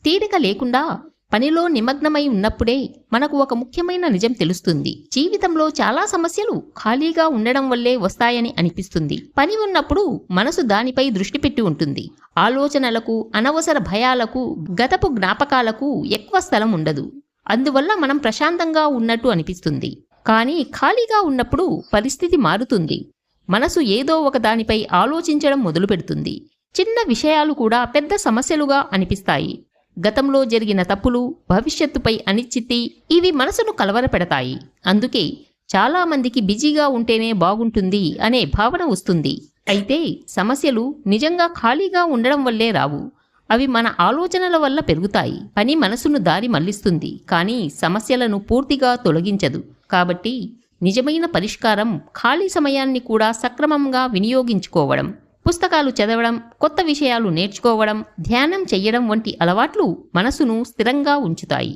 తీరిక లేకుండా పనిలో నిమగ్నమై ఉన్నప్పుడే మనకు ఒక ముఖ్యమైన నిజం తెలుస్తుంది. జీవితంలో చాలా సమస్యలు ఖాళీగా ఉండడం వల్లే వస్తాయని అనిపిస్తుంది. పని ఉన్నప్పుడు మనసు దానిపై దృష్టి పెట్టి ఉంటుంది. ఆలోచనలకు, అనవసర భయాలకు, గతపు జ్ఞాపకాలకు ఎక్కువ స్థలం ఉండదు. అందువల్ల మనం ప్రశాంతంగా ఉన్నట్టు అనిపిస్తుంది. కానీ ఖాళీగా ఉన్నప్పుడు పరిస్థితి మారుతుంది. మనసు ఏదో ఒక దానిపై ఆలోచించడం మొదలు పెడుతుంది. చిన్న విషయాలు కూడా పెద్ద సమస్యలుగా అనిపిస్తాయి. గతంలో జరిగిన తప్పులు, భవిష్యత్తుపై అనిశ్చితి ఇవి మనసును కలవరపెడతాయి. అందుకే చాలామందికి బిజీగా ఉంటేనే బాగుంటుంది అనే భావన వస్తుంది. అయితే సమస్యలు నిజంగా ఖాళీగా ఉండడం వల్లే రావు. అవి మన ఆలోచనల వల్ల పెరుగుతాయి. పని మనసును దారి మళ్లిస్తుంది, కానీ సమస్యలను పూర్తిగా తొలగించదు. కాబట్టి నిజమైన పరిష్కారం ఖాళీ సమయాన్ని కూడా సక్రమంగా వినియోగించుకోవడం. పుస్తకాలు చదవడం, కొత్త విషయాలు నేర్చుకోవడం, ధ్యానం చెయ్యడం వంటి అలవాట్లు మనసును స్థిరంగా ఉంచుతాయి.